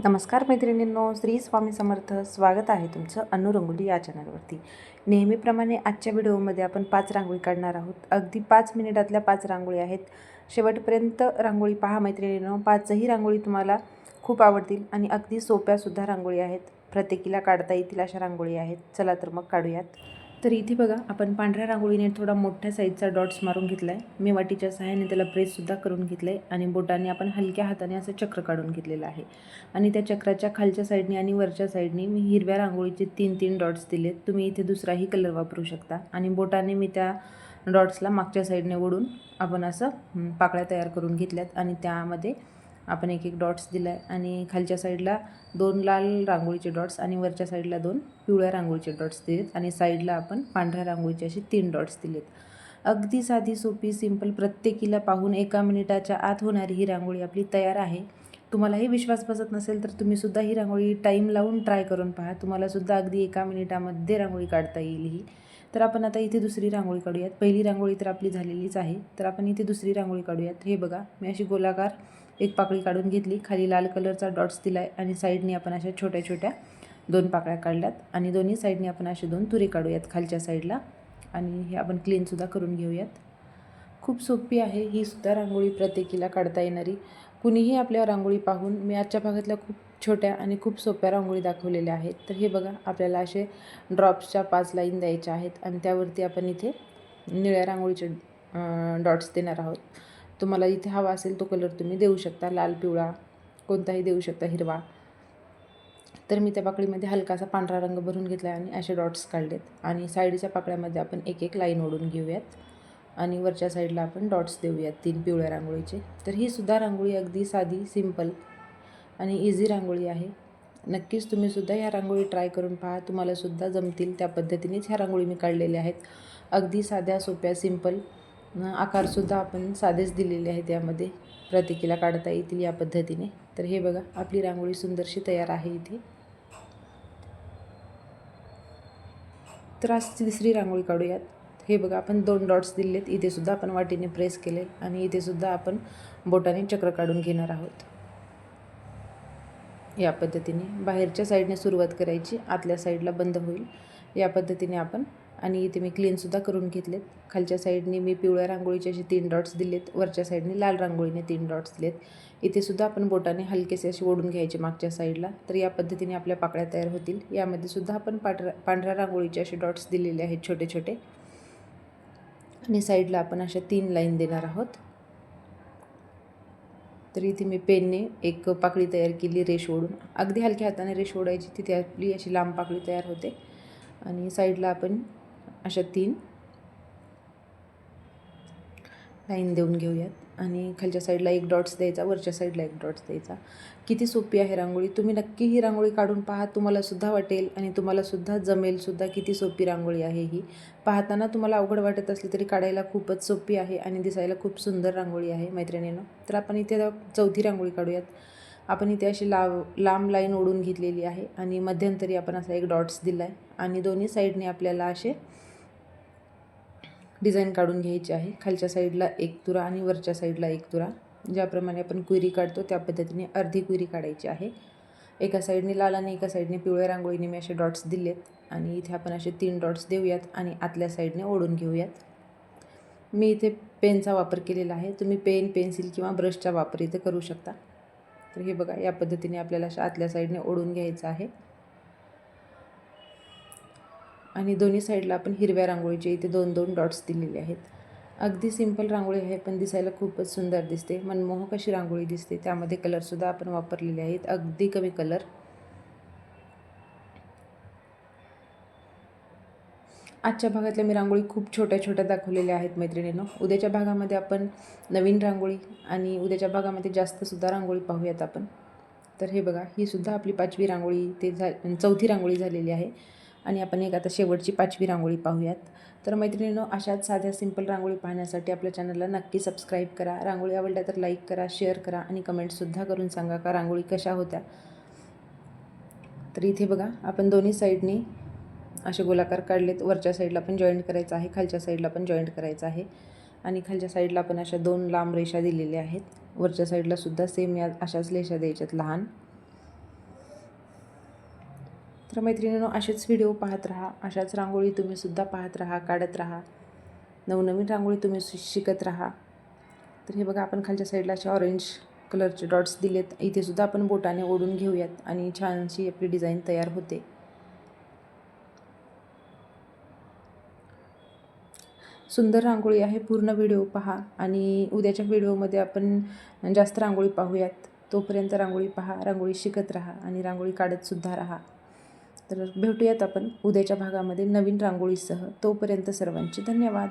नमस्कार मैत्रिणींनो, श्री स्वामी समर्थ. स्वागत आहे तुमचं अनु रंगोली या चॅनलवरती. नेहमीप्रमाणे आजच्या व्हिडिओमध्ये आपण 5 रांगोळी काढणार आहोत. अगदी 5 मिनिटातल्या 5 रांगोळी आहेत. शेवटपर्यंत रांगोळी पहा मैत्रिणींनो. 5ही रांगोळी तुम्हाला खूप आवडतील आणि अगदी सोप्यासुद्धा रांगोळी आहेत. प्रत्येकीला काढता येतील अशा रांगोळी आहेत. चला तर मग काढूयात. तर इथे बघा, आपण पांढऱ्या रांगोळीने थोडा मोठ्या साईजचा डॉट्स मारून घेतला आहे. मी वाटीच्या सहाय्याने त्याला प्रेससुद्धा करून घेतलं आहे आणि बोटाने आपण हलक्या हाताने असं चक्र काढून घेतलेलं आहे. आणि त्या चक्राच्या खालच्या साईडने आणि वरच्या साईडने मी हिरव्या रांगोळीचे 3-3 डॉट्स दिलेत. तुम्ही इथे दुसराही कलर वापरू शकता. आणि बोटाने मी त्या डॉट्सला मागच्या साईडने ओढून आपण असं पाकळ्या तयार करून घेतल्यात आणि त्यामध्ये आपण एक डॉट्स दिला आहे. आणि खालच्या साईडला 2 लाल रांगोळीचे डॉट्स आणि वरच्या साईडला 2 पिवळ्या रांगोळीचे डॉट्स दिलेत आणि साईडला आपण पांढऱ्या रांगोळीचे असे 3 डॉट्स दिलेत. अगदी साधी सोपी सिंपल, प्रत्येकीला पाहून 1 मिनिटाच्या आत होणारी ही रांगोळी आपली तयार आहे. तुम्हालाही विश्वास बसत नसेल तर तुम्हीसुद्धा ही रांगोळी टाईम लावून ट्राय करून पहा. तुम्हालासुद्धा अगदी 1 मिनिटामध्ये रांगोळी काढता येईल ही. तर आपण आता इथे दुसरी रांगोळी काढूयात. पहिली रांगोळी तर आपली झालेलीच आहे. तर आपण इथे दुसरी रांगोळी काढूयात. हे बघा, मी अशी गोलाकार एक पाकळी काढून घेतली. खाली लाल कलरचा डॉट्स दिला आहे आणि साईडने आपण अशा छोट्या छोट्या 2 पाकळ्या काढल्यात आणि दोन्ही साईडने आपण असे 2 तुरे काढूयात खालच्या साईडला. आणि हे आपण क्लीनसुद्धा करून घेऊयात. खूप सोपी आहे ही सुद्धा रांगोळी, प्रत्येकीला काढता येणारी. कुणीही आपल्या रांगोळी पाहून मी आजच्या भागातल्या खूप छोट्या आणि खूप सोप्या रांगोळी दाखवलेल्या आहेत. तर हे बघा, आपल्याला असे ड्रॉप्सच्या 5 लाईन द्यायच्या आहेत आणि त्यावरती आपण इथे निळ्या रांगोळीचे डॉट्स देणार आहोत. तुम्हाला इथे हवा असेल तो कलर तुम्ही देऊ शकता, लाल, पिवळा कोणताही देऊ शकता, हिरवा. तर मी त्या पाकळीमध्ये हलकासा पांढरा रंग भरून घेतला आहे आणि असे डॉट्स काढलेत. आणि साईडच्या पाकळ्यामध्ये आपण एक लाईन ओढून घेऊयात आणि वरच्या साईडला आपण डॉट्स देऊयात 3 पिवळ्या रांगोळीचे. तर ही सुद्धा रांगोळी अगदी साधी, सिंपल आणि इझी रांगोळी आहे. नक्कीच तुम्हीसुद्धा ह्या रांगोळी ट्राय करून पहा. तुम्हालासुद्धा जमतील त्या पद्धतीनेच ह्या रांगोळी मी काढलेल्या आहेत. अगदी साध्या, सोप्या, सिंपल. आकारसुद्धा आपण साधेच दिलेले आहेत. यामध्ये प्रत्येकीला काढता येतील या पद्धतीने. तर हे बघा, आपली रांगोळी सुंदरशी तयार आहे इथे. तर आज तिसरी रांगोळी काढूयात. हे बघा, आपण 2 डॉट्स दिलेत. इथे सुद्धा आपण वाटीने प्रेस केले आणि इथे सुद्धा आपण बोटाने चक्र काढून घेणार आहोत. या पद्धतीने बाहेरच्या साईडने सुरुवात करायची, आतल्या साईडला बंद होईल या पद्धतीने आपण. आणि इथे मी क्लीनसुद्धा करून घेतलेत. खालच्या साईडने मी पिवळ्या रांगोळीचे असे 3 डॉट्स दिलेत, वरच्या साईडने लाल रांगोळीने 3 डॉट्स दिलेत. इथे सुद्धा आपण बोटाने हलकेसे असे ओढून घ्यायचे मागच्या साईडला. तर या पद्धतीने आपल्या पाकळ्या तयार होतील. यामध्ये सुद्धा आपण पांढऱ्या रांगोळीचे असे डॉट्स दिलेले आहेत छोटे छोटे. आणि साईडला आपण अशा 3 लाईन देणार आहोत. तर इथे मी पेनने एक पाकळी तयार केली रेष ओढून. अगदी हलक्या हाताने रेष ओढायची, तिथे आपली अशी लांब पाकळी तयार होते. आणि साईडला आपण अशा 3 लाईन देऊन घेऊयात आणि खालच्या साईडला 1 डॉट्स द्यायचा, वरच्या साईडला 1 डॉट्स द्यायचा. किती सोपी आहे रांगोळी. तुम्ही नक्की ही रांगोळी काढून पहा. तुम्हालासुद्धा वाटेल आणि तुम्हालासुद्धा जमेलसुद्धा किती सोपी रांगोळी आहे ही. पाहताना तुम्हाला अवघड वाटत असली तरी काढायला खूपच सोपी आहे आणि दिसायला खूप सुंदर रांगोळी आहे मैत्रिणींनो. तर आपण इथे चौथी रांगोळी काढूयात. आपण इथे अशी लांब लाईन ओढून घेतलेली आहे आणि मध्यंतरी आपण असा 1 डॉट्स दिला आहे आणि दोन्ही साईडने आपल्याला असे डिझाईन काढून घ्यायची आहे. खालच्या साईडला 1 तुरा आणि वरच्या साईडला 1 तुरा. ज्याप्रमाणे आपण कुयरी काढतो त्या पद्धतीने अर्धी कुयरी काढायची आहे. एका साईडने लाल आणि एका साईडने पिवळ्या रांगोळीने मी असे डॉट्स दिलेत आणि इथे आपण असे 3 डॉट्स देऊयात आणि आतल्या साईडने ओढून घेऊयात. मी इथे पेनचा वापर केलेला आहे. तुम्ही पेन, पेन्सिल किंवा ब्रशचा वापर इथे करू शकता. तर हे बघा, या पद्धतीने आपल्याला अशा आतल्या साईडने ओढून घ्यायचं आहे. आणि दोन्ही साईडला आपण हिरव्या रांगोळीचे इथे 2-2 डॉट्स दिलेले आहेत. अगदी सिंपल रांगोळी आहे पण दिसायला खूपच सुंदर दिसते, मनमोहक अशी रांगोळी दिसते. त्यामध्ये कलरसुद्धा आपण वापरलेले आहेत, अगदी कमी कलर. आजच्या भागातल्या मी रांगोळी खूप छोट्या छोट्या दाखवलेल्या आहेत मैत्रिणींनो. उद्याच्या भागामध्ये आपण नवीन रांगोळी आणि उद्याच्या भागामध्ये जास्तसुद्धा रांगोळी पाहूयात आपण. तर हे बघा, ही सुद्धा आपली 5वी रांगोळी चौथी रांगोळी झालेली आहे आणि आपण एक आता शेवटची 5वी रांगोळी पाहूयात. तर मैत्रिणींनो, अशाच साध्या सिंपल रांगोळी पाहण्यासाठी आपल्या चॅनलला नक्की सबस्क्राईब करा. रांगोळी आवडल्या तर लाईक करा, शेअर करा आणि कमेंट्ससुद्धा करून सांगा का रांगोळी कशा होत्या. तर इथे बघा, आपण दोन्ही साईडनी असे गोलाकार काढलेत. वरच्या साईडला पण जॉईंट करायचं आहे, खालच्या साईडला पण जॉईंट करायचं आहे. आणि खालच्या साईडला आपण अशा 2 लांब रेषा दिलेल्या आहेत. वरच्या साईडला सुद्धा सेम या अशाच रेषा द्यायच्यात लहान. तर मैत्रिणींनो, असेच व्हिडिओ पाहत राहा, अशाच रांगोळी तुम्हीसुद्धा पाहत राहा, काढत राहा, नवनवीन रांगोळी तुम्ही शिकत राहा. तर हे बघा, आपण खालच्या साईडला असे ऑरेंज कलरचे डॉट्स दिलेत. इथे सुद्धा आपण बोटाने ओढून घेऊयात आणि छानशी आपली डिझाईन तयार होते. सुंदर रांगोळी आहे. पूर्ण व्हिडिओ पहा आणि उद्याच्या व्हिडिओमध्ये आपण जास्त रांगोळी पाहूयात. तोपर्यंत रांगोळी पहा, रांगोळी शिकत राहा आणि रांगोळी काढतसुद्धा राहा. तर भेटूयात आपण उद्याच्या भागामध्ये नवीन रांगोळीसह. तोपर्यंत सर्वांचे धन्यवाद.